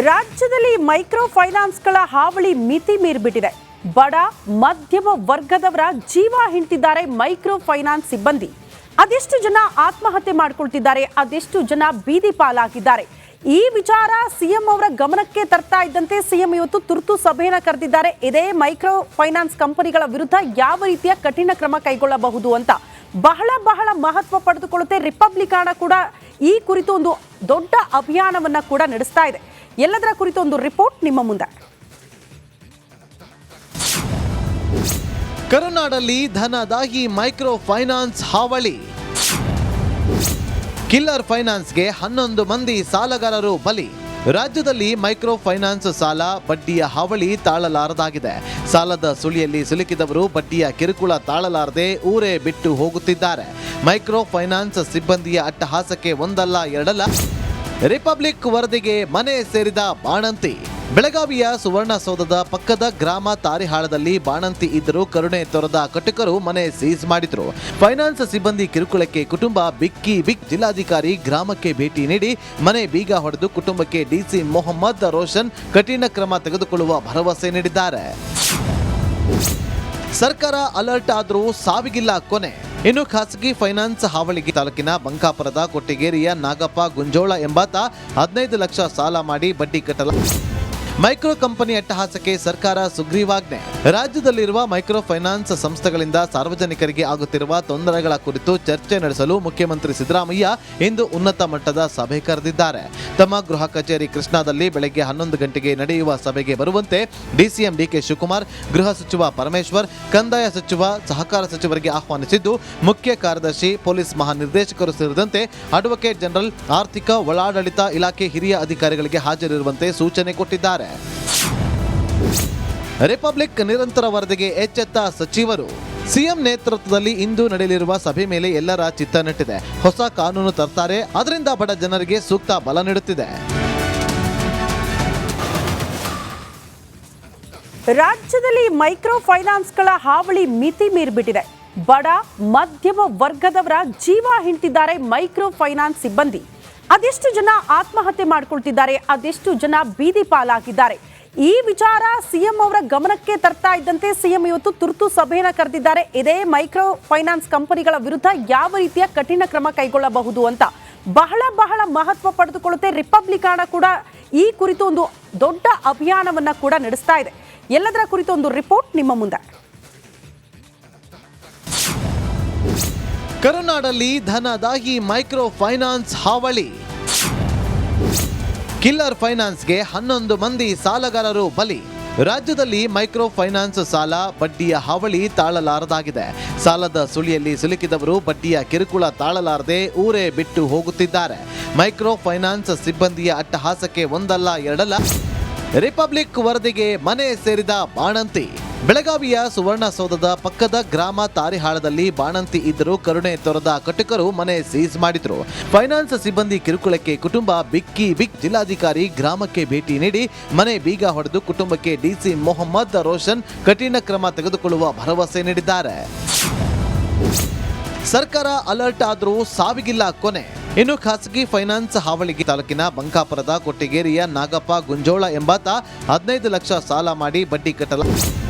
ರಾಜ್ಯದಲ್ಲಿ ಮೈಕ್ರೋ ಫೈನಾನ್ಸ್ಗಳ ಹಾವಳಿ ಮಿತಿ ಮೀರಿಬಿಟ್ಟಿದೆ. ಬಡ ಮಧ್ಯಮ ವರ್ಗದವರ ಜೀವ ಹಿಂಡ್ತಿದ್ದಾರೆ ಮೈಕ್ರೋ ಫೈನಾನ್ಸ್ ಸಿಬ್ಬಂದಿ. ಅದೆಷ್ಟು ಜನ ಆತ್ಮಹತ್ಯೆ ಮಾಡಿಕೊಳ್ತಿದ್ದಾರೆ, ಅದೆಷ್ಟು ಜನ ಬೀದಿ ಪಾಲಾಗಿದ್ದಾರೆ. ಈ ವಿಚಾರ ಸಿಎಂ ಅವರ ಗಮನಕ್ಕೆ ತರ್ತಾ ಇದ್ದಂತೆ ಸಿಎಂ ಇವತ್ತು ತುರ್ತು ಸಭೆಯನ್ನು ಕರೆದಿದ್ದಾರೆ. ಇದೇ ಮೈಕ್ರೋ ಫೈನಾನ್ಸ್ ಕಂಪನಿಗಳ ವಿರುದ್ಧ ಯಾವ ರೀತಿಯ ಕಠಿಣ ಕ್ರಮ ಕೈಗೊಳ್ಳಬಹುದು ಅಂತ ಬಹಳ ಮಹತ್ವ ಪಡೆದುಕೊಳ್ಳುತ್ತೆ. ರಿಪಬ್ಲಿಕಾಣ ಕೂಡ ಈ ಕುರಿತು ಒಂದು ದೊಡ್ಡ ಅಭಿಯಾನವನ್ನ ಕೂಡ ನಡೆಸ್ತಾ ಇದೆ. ಎಲ್ಲದರ ಕುರಿತು ಒಂದು ರಿಪೋರ್ಟ್ ನಿಮ್ಮ ಮುಂದೆ. ಕರುನಾಡಲ್ಲಿ ಧನದಾಗಿ ಮೈಕ್ರೋ ಫೈನಾನ್ಸ್ ಹಾವಳಿ. ಕಿಲ್ಲರ್ ಫೈನಾನ್ಸ್ಗೆ 11 ಮಂದಿ ಸಾಲಗಾರರು ಬಲಿ. ರಾಜ್ಯದಲ್ಲಿ ಮೈಕ್ರೋ ಫೈನಾನ್ಸ್ ಸಾಲ ಬಡ್ಡಿಯ ಹಾವಳಿ ತಾಳಲಾರದಾಗಿದೆ. ಸಾಲದ ಸುಳಿಯಲ್ಲಿ ಸಿಲುಕಿದವರು ಬಡ್ಡಿಯ ಕಿರುಕುಳ ತಾಳಲಾರದೆ ಊರೇ ಬಿಟ್ಟು ಹೋಗುತ್ತಿದ್ದಾರೆ. ಮೈಕ್ರೋ ಫೈನಾನ್ಸ್ ಸಿಬ್ಬಂದಿಯ ಅಟ್ಟಹಾಸಕ್ಕೆ ಒಂದಲ್ಲ ಎರಡಲ್ಲ ರಿಪಬ್ಲಿಕ್ ವರದಿಗೆ ಮನೆ ಸೇರಿದ ಬಾಣಂತಿ. ಬೆಳಗಾವಿಯ ಸುವರ್ಣಸೌಧದ ಪಕ್ಕದ ಗ್ರಾಮ ತಾರಿಹಾಳದಲ್ಲಿ ಬಾಣಂತಿ ಇದ್ದರೂ ಕರುಣೆ ತೊರೆದ ಕಟುಕರು ಮನೆ ಸೀಸ್ ಮಾಡಿದ್ರು. ಫೈನಾನ್ಸ್ ಸಿಬ್ಬಂದಿ ಕಿರುಕುಳಕ್ಕೆ ಕುಟುಂಬ ಬಿಕ್ಕಿ ಜಿಲ್ಲಾಧಿಕಾರಿ ಗ್ರಾಮಕ್ಕೆ ಭೇಟಿ ನೀಡಿ ಮನೆ ಬೀಗ ಹೊಡೆದು ಕುಟುಂಬಕ್ಕೆ ಡಿಸಿ ಮೊಹಮ್ಮದ್ ರೋಷನ್ ಕಠಿಣ ಕ್ರಮ ತೆಗೆದುಕೊಳ್ಳುವ ಭರವಸೆ ನೀಡಿದ್ದಾರೆ. ಸರ್ಕಾರ ಅಲರ್ಟ್ ಆದರೂ ಸಾವಿಗಿಲ್ಲ ಕೊನೆ. ಇನ್ನು ಖಾಸಗಿ ಫೈನಾನ್ಸ್ ಹಾವಳಿಗೆ ತಾಲೂಕಿನ ಬಂಕಾಪುರದ ಕೊಟ್ಟಿಗೇರಿಯ ನಾಗಪ್ಪ ಗುಂಜೋಳ ಎಂಬಾತ 15 ಲಕ್ಷ ಸಾಲ ಮಾಡಿ ಬಡ್ಡಿ ಕಟ್ಟಲ. ಮೈಕ್ರೋ ಕಂಪನಿ ಅಟ್ಟಹಾಸಕ್ಕೆ ಸರ್ಕಾರ ಸುಗ್ರೀವಾಜ್ಞೆ. ರಾಜ್ಯದಲ್ಲಿರುವ ಮೈಕ್ರೋ ಫೈನಾನ್ಸ್ ಸಂಸ್ಥೆಗಳಿಂದ ಸಾರ್ವಜನಿಕರಿಗೆ ಆಗುತ್ತಿರುವ ತೊಂದರೆಗಳ ಕುರಿತು ಚರ್ಚೆ ನಡೆಸಲು ಮುಖ್ಯಮಂತ್ರಿ ಸಿದ್ದರಾಮಯ್ಯ ಇಂದು ಉನ್ನತ ಮಟ್ಟದ ಸಭೆ ಕರೆದಿದ್ದಾರೆ. ತಮ್ಮ ಗೃಹ ಕಚೇರಿ ಕೃಷ್ಣಾದಲ್ಲಿ ಬೆಳಗ್ಗೆ 11 ಗಂಟೆಗೆ ನಡೆಯುವ ಸಭೆಗೆ ಬರುವಂತೆ ಡಿಸಿಎಂ ಡಿಕೆ ಶಿವಕುಮಾರ್, ಗೃಹ ಸಚಿವ ಪರಮೇಶ್ವರ್, ಕಂದಾಯ ಸಚಿವ, ಸಹಕಾರ ಸಚಿವರಿಗೆ ಆಹ್ವಾನಿಸಿದ್ದು, ಮುಖ್ಯ ಕಾರ್ಯದರ್ಶಿ, ಪೊಲೀಸ್ ಮಹಾನಿರ್ದೇಶಕರು ಸೇರಿದಂತೆ ಅಡ್ವೊಕೇಟ್ ಜನರಲ್, ಆರ್ಥಿಕ ಒಳಾಡಳಿತ ಇಲಾಖೆ ಹಿರಿಯ ಅಧಿಕಾರಿಗಳಿಗೆ ಹಾಜರಿರುವಂತೆ ಸೂಚನೆ ಕೊಟ್ಟಿದ್ದಾರೆ. ರಿಪಬ್ಲಿಕ್ ನಿರಂತರ ವರದಿಗೆ ಎಚ್ಚೆತ್ತ ಸಚಿವರು. ಸಿಎಂ ನೇತೃತ್ವದಲ್ಲಿ ಇಂದು ನಡೆಯಲಿರುವ ಸಭೆ ಮೇಲೆ ಎಲ್ಲರ ಚಿತ್ತ ನೆಟ್ಟಿದೆ. ಹೊಸ ಕಾನೂನು ತರ್ತಾರೆ, ಅದರಿಂದ ಬಡ ಜನರಿಗೆ ಸೂಕ್ತ ಬಲ ನೀಡುತ್ತಿದೆ. ರಾಜ್ಯದಲ್ಲಿ ಮೈಕ್ರೋ ಫೈನಾನ್ಸ್ಗಳ ಹಾವಳಿ ಮಿತಿ ಮೀರಿಬಿಟ್ಟಿದೆ. ಬಡ ಮಧ್ಯಮ ವರ್ಗದವರ ಜೀವ ಹಿಂಡ್ತಿದ್ದಾರೆ ಮೈಕ್ರೋ ಫೈನಾನ್ಸ್ ಸಿಬ್ಬಂದಿ. ಅದೆಷ್ಟು ಜನ ಆತ್ಮಹತ್ಯೆ ಮಾಡಿಕೊಳ್ತಿದ್ದಾರೆ, ಅದೆಷ್ಟು ಜನ ಬೀದಿ ಪಾಲಾಗಿದ್ದಾರೆ. ಈ ವಿಚಾರ ಸಿಎಂ ಅವರ ಗಮನಕ್ಕೆ ತರ್ತಾ ಇದ್ದಂತೆ ಸಿಎಂ ಇವತ್ತು ತುರ್ತು ಸಭೆಯನ್ನು ಕರೆದಿದ್ದಾರೆ. ಇದೇ ಮೈಕ್ರೋ ಫೈನಾನ್ಸ್ ಕಂಪನಿಗಳ ವಿರುದ್ಧ ಯಾವ ರೀತಿಯ ಕಠಿಣ ಕ್ರಮ ಕೈಗೊಳ್ಳಬಹುದು ಅಂತ ಬಹಳ ಮಹತ್ವ ಪಡೆದುಕೊಳ್ಳುತ್ತೆ. ರಿಪಬ್ಲಿಕಾಣ ಕೂಡ ಈ ಕುರಿತು ಒಂದು ದೊಡ್ಡ ಅಭಿಯಾನವನ್ನ ಕೂಡ ನಡೆಸ್ತಾ ಇದೆ. ಎಲ್ಲದರ ಕುರಿತು ಒಂದು ರಿಪೋರ್ಟ್ ನಿಮ್ಮ ಮುಂದೆ. ಕರುನಾಡಲ್ಲಿ ಧನದಾಗಿ ಮೈಕ್ರೋ ಫೈನಾನ್ಸ್ ಹಾವಳಿ. ಕಿಲ್ಲರ್ ಫೈನಾನ್ಸ್ಗೆ 11 ಮಂದಿ ಸಾಲಗಾರರು ಬಲಿ. ರಾಜ್ಯದಲ್ಲಿ ಮೈಕ್ರೋ ಫೈನಾನ್ಸ್ ಸಾಲ ಬಡ್ಡಿಯ ಹಾವಳಿ ತಾಳಲಾರದಾಗಿದೆ. ಸಾಲದ ಸುಳಿಯಲ್ಲಿ ಸಿಲುಕಿದವರು ಬಡ್ಡಿಯ ಕಿರುಕುಳ ತಾಳಲಾರದೆ ಊರೇ ಬಿಟ್ಟು ಹೋಗುತ್ತಿದ್ದಾರೆ. ಮೈಕ್ರೋ ಫೈನಾನ್ಸ್ ಸಿಬ್ಬಂದಿಯ ಅಟ್ಟಹಾಸಕ್ಕೆ ಒಂದಲ್ಲ ಎರಡಲ್ಲ ರಿಪಬ್ಲಿಕ್ ವರದಿಗೆ ಮನೆ ಸೇರಿದ ಬಾಣಂತಿ. ಬೆಳಗಾವಿಯ ಸುವರ್ಣಸೌಧದ ಪಕ್ಕದ ಗ್ರಾಮ ತಾರಿಹಾಳದಲ್ಲಿ ಬಾಣಂತಿ ಇದ್ದರೂ ಕರುಣೆ ತೊರೆದ ಕಟುಕರು ಮನೆ ಸೀಸ್ ಮಾಡಿದ್ರು. ಫೈನಾನ್ಸ್ ಸಿಬ್ಬಂದಿ ಕಿರುಕುಳಕ್ಕೆ ಕುಟುಂಬ ಬಿಕ್ಕಿ ಜಿಲ್ಲಾಧಿಕಾರಿ ಗ್ರಾಮಕ್ಕೆ ಭೇಟಿ ನೀಡಿ ಮನೆ ಬೀಗ ಹೊಡೆದು ಕುಟುಂಬಕ್ಕೆ ಡಿಸಿ ಮೊಹಮ್ಮದ್ ರೋಷನ್ ಕಠಿಣ ಕ್ರಮ ತೆಗೆದುಕೊಳ್ಳುವ ಭರವಸೆ ನೀಡಿದ್ದಾರೆ. ಸರ್ಕಾರ ಅಲರ್ಟ್ ಆದರೂ ಸಾವಿಗಿಲ್ಲ ಕೊನೆ. ಇನ್ನು ಖಾಸಗಿ ಫೈನಾನ್ಸ್ ಹಾವಳಿಗೆ ತಾಲೂಕಿನ ಬಂಕಾಪುರದ ಕೊಟ್ಟಿಗೇರಿಯ ನಾಗಪ್ಪ ಗುಂಜೋಳ ಎಂಬಾತ 15 ಲಕ್ಷ ಸಾಲ ಮಾಡಿ ಬಡ್ಡಿ ಕಟ್ಟಲ.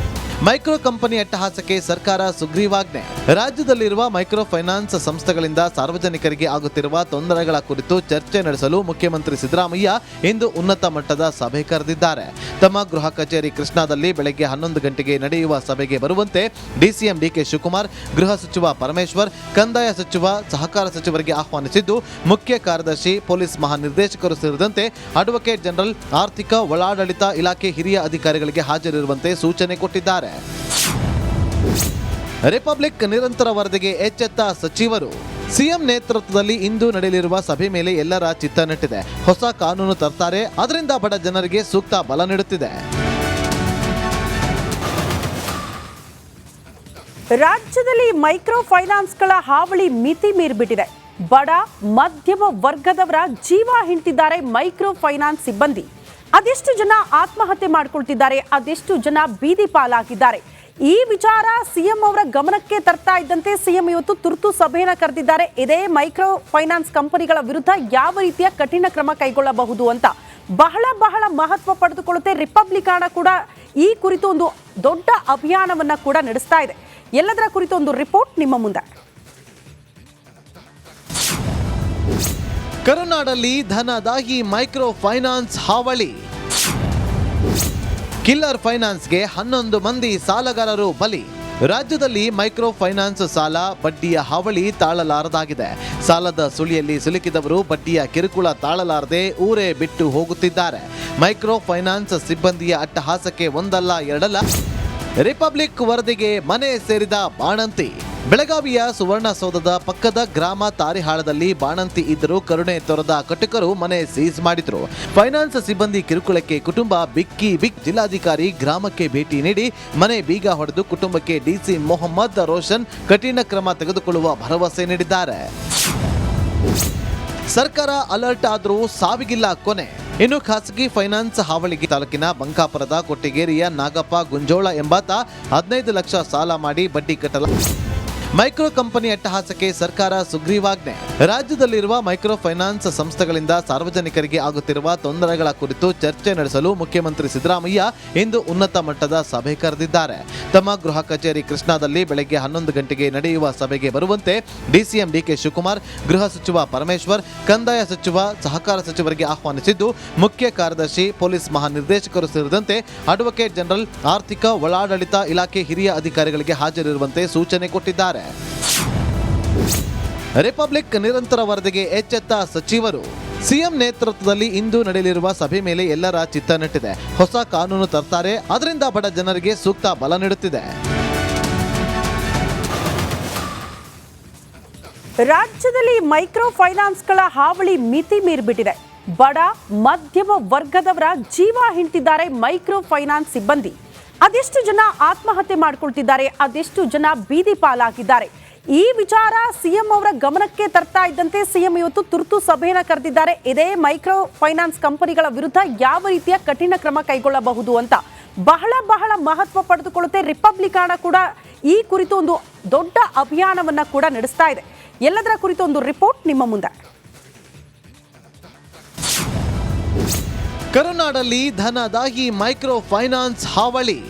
ಮೈಕ್ರೋ ಕಂಪನಿ ಅಟ್ಟಹಾಸಕ್ಕೆ ಸರ್ಕಾರ ಸುಗ್ರೀವಾಜ್ಞೆ. ರಾಜ್ಯದಲ್ಲಿರುವ ಮೈಕ್ರೋ ಫೈನಾನ್ಸ್ ಸಂಸ್ಥೆಗಳಿಂದ ಸಾರ್ವಜನಿಕರಿಗೆ ಆಗುತ್ತಿರುವ ತೊಂದರೆಗಳ ಕುರಿತು ಚರ್ಚೆ ನಡೆಸಲು ಮುಖ್ಯಮಂತ್ರಿ ಸಿದ್ದರಾಮಯ್ಯ ಇಂದು ಉನ್ನತ ಮಟ್ಟದ ಸಭೆ ಕರೆದಿದ್ದಾರೆ. ತಮ್ಮ ಗೃಹ ಕಚೇರಿ ಕೃಷ್ಣಾದಲ್ಲಿ ಬೆಳಗ್ಗೆ 11 ಗಂಟೆಗೆ ನಡೆಯುವ ಸಭೆಗೆ ಬರುವಂತೆ ಡಿಸಿಎಂ ಡಿಕೆ ಶಿವಕುಮಾರ್, ಗೃಹ ಸಚಿವ ಪರಮೇಶ್ವರ್, ಕಂದಾಯ ಸಚಿವ, ಸಹಕಾರ ಸಚಿವರಿಗೆ ಆಹ್ವಾನಿಸಿದ್ದು, ಮುಖ್ಯ ಕಾರ್ಯದರ್ಶಿ, ಪೊಲೀಸ್ ಮಹಾನಿರ್ದೇಶಕರು ಸೇರಿದಂತೆ ಅಡ್ವೊಕೇಟ್ ಜನರಲ್, ಆರ್ಥಿಕ ಒಳಾಡಳಿತ ಇಲಾಖೆ ಹಿರಿಯ ಅಧಿಕಾರಿಗಳಿಗೆ ಹಾಜರಿರುವಂತೆ ಸೂಚನೆ ಕೊಟ್ಟಿದ್ದಾರೆ. ರಿಪಬ್ಲಿಕ್ ನಿರಂತರ ವರದಿಗೆ ಎಚ್ಚೆತ್ತ ಸಚಿವರು. ಸಿಎಂ ನೇತೃತ್ವದಲ್ಲಿ ಇಂದು ನಡೆಯಲಿರುವ ಸಭೆ ಮೇಲೆ ಎಲ್ಲರ ಚಿತ್ತ ನೆಟ್ಟಿದೆ. ಹೊಸ ಕಾನೂನು ತರ್ತಾರೆ, ಅದರಿಂದ ಬಡ ಜನರಿಗೆ ಸೂಕ್ತ ಬಲ ನೀಡುತ್ತಿದೆ. ರಾಜ್ಯದಲ್ಲಿ ಮೈಕ್ರೋ ಫೈನಾನ್ಸ್ಗಳ ಹಾವಳಿ ಮಿತಿ ಮೀರಿಬಿಟ್ಟಿದೆ. ಬಡ ಮಧ್ಯಮ ವರ್ಗದವರ ಜೀವ ಹಿಂಡ್ತಿದ್ದಾರೆ ಮೈಕ್ರೋ ಫೈನಾನ್ಸ್ ಸಿಬ್ಬಂದಿ. ಅದೆಷ್ಟು ಜನ ಆತ್ಮಹತ್ಯೆ ಮಾಡಿಕೊಳ್ತಿದ್ದಾರೆ, ಅದೆಷ್ಟು ಜನ ಬೀದಿ ಪಾಲಾಗಿದ್ದಾರೆ. ಈ ವಿಚಾರ ಸಿಎಂ ಅವರ ಗಮನಕ್ಕೆ ತರ್ತಾ ಇದ್ದಂತೆ ಸಿಎಂ ಇವತ್ತು ತುರ್ತು ಸಭೆಯನ್ನು ಕರೆದಿದ್ದಾರೆ. ಇದೇ ಮೈಕ್ರೋ ಫೈನಾನ್ಸ್ ಕಂಪನಿಗಳ ವಿರುದ್ಧ ಯಾವ ರೀತಿಯ ಕಠಿಣ ಕ್ರಮ ಕೈಗೊಳ್ಳಬಹುದು ಅಂತ ಬಹಳ ಮಹತ್ವ ಪಡೆದುಕೊಳ್ಳುತ್ತೆ. ರಿಪಬ್ಲಿಕ್ ಕೂಡ ಈ ಕುರಿತು ಒಂದು ದೊಡ್ಡ ಅಭಿಯಾನವನ್ನ ಕೂಡ ನಡೆಸ್ತಾ ಇದೆ. ಎಲ್ಲದರ ಕುರಿತು ಒಂದು ರಿಪೋರ್ಟ್ ನಿಮ್ಮ ಮುಂದೆ. ಕರುನಾಡಲ್ಲಿ ಧನದಾಹಿ ಮೈಕ್ರೋ ಫೈನಾನ್ಸ್ ಹಾವಳಿ. ಕಿಲ್ಲರ್ ಫೈನಾನ್ಸ್ಗೆ 11 ಮಂದಿ ಸಾಲಗಾರರು ಬಲಿ. ರಾಜ್ಯದಲ್ಲಿ ಮೈಕ್ರೋ ಫೈನಾನ್ಸ್ ಸಾಲ ಬಡ್ಡಿಯ ಹಾವಳಿ ತಾಳಲಾರದಾಗಿದೆ. ಸಾಲದ ಸುಳಿಯಲ್ಲಿ ಸಿಲುಕಿದವರು ಬಡ್ಡಿಯ ಕಿರುಕುಳ ತಾಳಲಾರದೆ ಊರೇ ಬಿಟ್ಟು ಹೋಗುತ್ತಿದ್ದಾರೆ. ಮೈಕ್ರೋ ಫೈನಾನ್ಸ್ ಸಿಬ್ಬಂದಿಯ ಅಟ್ಟಹಾಸಕ್ಕೆ ಒಂದಲ್ಲ ಎರಡಲ್ಲ ರಿಪಬ್ಲಿಕ್ ವರದಿಗೆ ಮನೆ ಸೇರಿದ ಬಾಣಂತಿ. ಬೆಳಗಾವಿಯ ಸುವರ್ಣಸೌಧದ ಪಕ್ಕದ ಗ್ರಾಮ ತಾರಿಹಾಳದಲ್ಲಿ ಬಾಣಂತಿ ಇದ್ದರೂ ಕರುಣೆ ತೊರೆದ ಕಟುಕರು ಮನೆ ಸೀಸ್ ಮಾಡಿದ್ರು. ಫೈನಾನ್ಸ್ ಸಿಬ್ಬಂದಿ ಕಿರುಕುಳಕ್ಕೆ ಕುಟುಂಬ ಬಿಕ್ಕಿ ಜಿಲ್ಲಾಧಿಕಾರಿ ಗ್ರಾಮಕ್ಕೆ ಭೇಟಿ ನೀಡಿ ಮನೆ ಬೀಗ ಹೊಡೆದು ಕುಟುಂಬಕ್ಕೆ ಡಿಸಿ ಮೊಹಮ್ಮದ್ ರೋಷನ್ ಕಠಿಣ ಕ್ರಮ ತೆಗೆದುಕೊಳ್ಳುವ ಭರವಸೆ ನೀಡಿದ್ದಾರೆ. ಸರ್ಕಾರ ಅಲರ್ಟ್ ಆದರೂ ಸಾವಿಗಿಲ್ಲ ಕೊನೆ. ಇನ್ನು ಖಾಸಗಿ ಫೈನಾನ್ಸ್ ಹಾವಳಿಗೆ ತಾಲೂಕಿನ ಬಂಕಾಪುರದ ಕೊಟ್ಟಿಗೇರಿಯ ನಾಗಪ್ಪ ಗುಂಜೋಳ ಎಂಬಾತ 15 ಲಕ್ಷ ಸಾಲ ಮಾಡಿ ಬಡ್ಡಿ ಕಟ್ಟಲ. ಮೈಕ್ರೋ ಕಂಪನಿ ಅಟ್ಟಹಾಸಕ್ಕೆ ಸರ್ಕಾರ ಸುಗ್ರೀವಾಜ್ಞೆ. ರಾಜ್ಯದಲ್ಲಿರುವ ಮೈಕ್ರೋ ಫೈನಾನ್ಸ್ ಸಂಸ್ಥೆಗಳಿಂದ ಸಾರ್ವಜನಿಕರಿಗೆ ಆಗುತ್ತಿರುವ ತೊಂದರೆಗಳ ಕುರಿತು ಚರ್ಚೆ ನಡೆಸಲು ಮುಖ್ಯಮಂತ್ರಿ ಸಿದ್ದರಾಮಯ್ಯ ಇಂದು ಉನ್ನತ ಮಟ್ಟದ ಸಭೆ ಕರೆದಿದ್ದಾರೆ. ತಮ್ಮ ಗೃಹ ಕಚೇರಿ ಕೃಷ್ಣಾದಲ್ಲಿ ಬೆಳಗ್ಗೆ 11 ಗಂಟೆಗೆ ನಡೆಯುವ ಸಭೆಗೆ ಬರುವಂತೆ ಡಿಸಿಎಂ ಡಿಕೆ ಶಿವಕುಮಾರ್, ಗೃಹ ಸಚಿವ ಪರಮೇಶ್ವರ್, ಕಂದಾಯ ಸಚಿವ, ಸಹಕಾರ ಸಚಿವರಿಗೆ ಆಹ್ವಾನಿಸಿದ್ದು, ಮುಖ್ಯ ಕಾರ್ಯದರ್ಶಿ, ಪೊಲೀಸ್ ಮಹಾನಿರ್ದೇಶಕರು ಸೇರಿದಂತೆ ಅಡ್ವೊಕೇಟ್ ಜನರಲ್, ಆರ್ಥಿಕ ಒಳಾಡಳಿತ ಇಲಾಖೆ ಹಿರಿಯ ಅಧಿಕಾರಿಗಳಿಗೆ ಹಾಜರಿರುವಂತೆ ಸೂಚನೆ ಕೊಟ್ಟಿದ್ದಾರೆ. ರಿಪಬ್ಲಿಕ್ ನಿರಂತರ ವರದಿಗೆ ಎಚ್ಚೆತ್ತ ಸಚಿವರು. ಸಿಎಂ ನೇತೃತ್ವದಲ್ಲಿ ಇಂದು ನಡೆಯಲಿರುವ ಸಭೆ ಮೇಲೆ ಎಲ್ಲರ ಚಿತ್ತ ನೆಟ್ಟಿದೆ. ಹೊಸ ಕಾನೂನು ತರ್ತಾರೆ, ಅದರಿಂದ ಬಡ ಜನರಿಗೆ ಸೂಕ್ತ ಬಲ ನೀಡುತ್ತಿದೆ. ರಾಜ್ಯದಲ್ಲಿ ಮೈಕ್ರೋ ಫೈನಾನ್ಸ್ಗಳ ಹಾವಳಿ ಮಿತಿ ಮೀರಿಬಿಟ್ಟಿದೆ. ಬಡ ಮಧ್ಯಮ ವರ್ಗದವರ ಜೀವ ಹಿಂಡ್ತಿದ್ದಾರೆ ಮೈಕ್ರೋ ಫೈನಾನ್ಸ್ ಸಿಬ್ಬಂದಿ. ಅದೆಷ್ಟು ಜನ ಆತ್ಮಹತ್ಯೆ ಮಾಡಿಕೊಳ್ತಿದ್ದಾರೆ, ಅದೆಷ್ಟು ಜನ ಬೀದಿ ಪಾಲಾಗಿದ್ದಾರೆ. ಈ ವಿಚಾರ ಸಿಎಂ ಅವರ ಗಮನಕ್ಕೆ ತರ್ತಾ ಇದ್ದಂತೆ ಸಿಎಂ ಇವತ್ತು ತುರ್ತು ಸಭೆಯನ್ನು ಕರೆದಿದ್ದಾರೆ. ಇದೇ ಮೈಕ್ರೋ ಫೈನಾನ್ಸ್ ಕಂಪನಿಗಳ ವಿರುದ್ಧ ಯಾವ ರೀತಿಯ ಕಠಿಣ ಕ್ರಮ ಕೈಗೊಳ್ಳಬಹುದು ಅಂತ ಬಹಳ ಮಹತ್ವ ಪಡೆದುಕೊಳ್ಳುತ್ತೆ. ರಿಪಬ್ಲಿಕ್ ಕೂಡ ಈ ಕುರಿತು ಒಂದು ದೊಡ್ಡ ಅಭಿಯಾನವನ್ನ ಕೂಡ ನಡೆಸ್ತಾ ಇದೆ. ಎಲ್ಲದರ ಕುರಿತು ಒಂದು ರಿಪೋರ್ಟ್ ನಿಮ್ಮ ಮುಂದೆ. ಕರುನಾಡಲ್ಲಿ ಧನದಾಹಿ ಮೈಕ್ರೋ ಫೈನಾನ್ಸ್ ಹಾವಳಿ.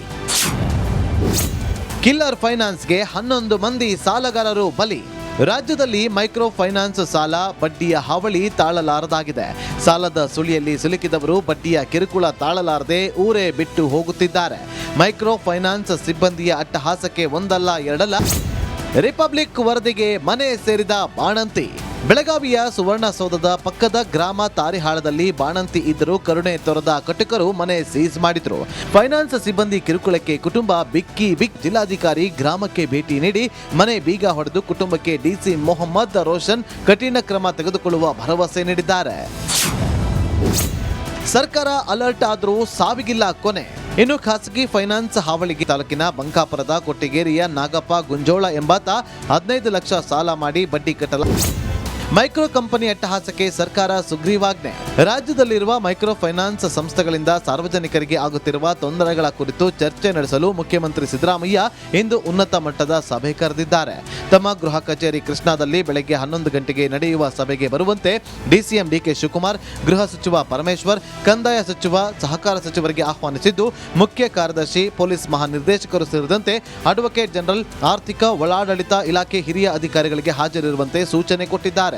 ಕಿಲ್ಲರ್ ಫೈನಾನ್ಸ್ಗೆ 11 ಮಂದಿ ಸಾಲಗಾರರು ಬಲಿ. ರಾಜ್ಯದಲ್ಲಿ ಮೈಕ್ರೋ ಫೈನಾನ್ಸ್ ಸಾಲ ಬಡ್ಡಿಯ ಹಾವಳಿ ತಾಳಲಾರದಾಗಿದೆ. ಸಾಲದ ಸುಳಿಯಲ್ಲಿ ಸಿಲುಕಿದವರು ಬಡ್ಡಿಯ ಕಿರುಕುಳ ತಾಳಲಾರದೆ ಊರೇ ಬಿಟ್ಟು ಹೋಗುತ್ತಿದ್ದಾರೆ. ಮೈಕ್ರೋ ಫೈನಾನ್ಸ್ ಸಿಬ್ಬಂದಿಯ ಅಟ್ಟಹಾಸಕ್ಕೆ ಒಂದಲ್ಲ ಎರಡಲ್ಲ ರಿಪಬ್ಲಿಕ್ ವರದಿಗೆ ಮನೆ ಸೇರಿದ ಬಾಣಂತಿ. ಬೆಳಗಾವಿಯ ಸುವರ್ಣಸೌಧದ ಪಕ್ಕದ ಗ್ರಾಮ ತಾರಿಹಾಳದಲ್ಲಿ ಬಾಣಂತಿ ಇದ್ದರೂ ಕರುಣೆ ತೊರೆದ ಕಟುಕರು ಮನೆ ಸೀಸ್ ಮಾಡಿದ್ರು. ಫೈನಾನ್ಸ್ ಸಿಬ್ಬಂದಿ ಕಿರುಕುಳಕ್ಕೆ ಕುಟುಂಬ ಬಿಕ್ಕಿ ಜಿಲ್ಲಾಧಿಕಾರಿ ಗ್ರಾಮಕ್ಕೆ ಭೇಟಿ ನೀಡಿ ಮನೆ ಬೀಗ ಹೊಡೆದು ಕುಟುಂಬಕ್ಕೆ ಡಿಸಿ ಮೊಹಮ್ಮದ್ ರೋಷನ್ ಕಠಿಣ ಕ್ರಮ ತೆಗೆದುಕೊಳ್ಳುವ ಭರವಸೆ ನೀಡಿದ್ದಾರೆ. ಸರ್ಕಾರ ಅಲರ್ಟ್ ಆದರೂ ಸಾವಿಗಿಲ್ಲ ಕೊನೆ. ಇನ್ನು ಖಾಸಗಿ ಫೈನಾನ್ಸ್ ಹಾವಳಿಗೆ ತಾಲೂಕಿನ ಬಂಕಾಪುರದ ಕೊಟ್ಟಿಗೇರಿಯ ನಾಗಪ್ಪ ಗುಂಜೋಳ ಎಂಬಾತ 15 ಲಕ್ಷ ಸಾಲ ಮಾಡಿ ಬಡ್ಡಿ ಕಟ್ಟಲ. ಮೈಕ್ರೋ ಕಂಪನಿ ಅಟ್ಟಹಾಸಕ್ಕೆ ಸರ್ಕಾರ ಸುಗ್ರೀವಾಜ್ಞೆ. ರಾಜ್ಯದಲ್ಲಿರುವ ಮೈಕ್ರೋ ಫೈನಾನ್ಸ್ ಸಂಸ್ಥೆಗಳಿಂದ ಸಾರ್ವಜನಿಕರಿಗೆ ಆಗುತ್ತಿರುವ ತೊಂದರೆಗಳ ಕುರಿತು ಚರ್ಚೆ ನಡೆಸಲು ಮುಖ್ಯಮಂತ್ರಿ ಸಿದ್ದರಾಮಯ್ಯ ಇಂದು ಉನ್ನತ ಮಟ್ಟದ ಸಭೆ ಕರೆದಿದ್ದಾರೆ. ತಮ್ಮ ಗೃಹ ಕಚೇರಿ ಕೃಷ್ಣಾದಲ್ಲಿ ಬೆಳಗ್ಗೆ 11 ಗಂಟೆಗೆ ನಡೆಯುವ ಸಭೆಗೆ ಬರುವಂತೆ ಡಿಸಿಎಂ ಡಿಕೆ ಶಿವಕುಮಾರ್, ಗೃಹ ಸಚಿವ ಪರಮೇಶ್ವರ್, ಕಂದಾಯ ಸಚಿವ, ಸಹಕಾರ ಸಚಿವರಿಗೆ ಆಹ್ವಾನಿಸಿದ್ದು, ಮುಖ್ಯ ಕಾರ್ಯದರ್ಶಿ, ಪೊಲೀಸ್ ಮಹಾನಿರ್ದೇಶಕರು ಸೇರಿದಂತೆ ಅಡ್ವೊಕೇಟ್ ಜನರಲ್, ಆರ್ಥಿಕ ಒಳಾಡಳಿತ ಇಲಾಖೆ ಹಿರಿಯ ಅಧಿಕಾರಿಗಳಿಗೆ ಹಾಜರಿರುವಂತೆ ಸೂಚನೆ ಕೊಟ್ಟಿದ್ದಾರೆ.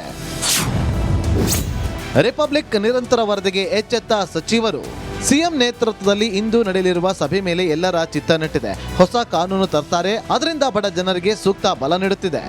ರಿಪಬ್ಲಿಕ್ ನಿರಂತರ ವರದಿಗೆ ಎಚ್ಚೆತ್ತ ಸಚಿವರು. ಸಿಎಂ ನೇತೃತ್ವದಲ್ಲಿ ಇಂದು ನಡೆಯಲಿರುವ ಸಭೆ ಮೇಲೆ ಎಲ್ಲರ ಚಿತ್ತ ನೆಟ್ಟಿದೆ. ಹೊಸ ಕಾನೂನು ತರ್ತಾರೆ, ಅದರಿಂದ ಬಡ ಜನರಿಗೆ ಸೂಕ್ತ ಬಲ ನೀಡುತ್ತಿದೆ.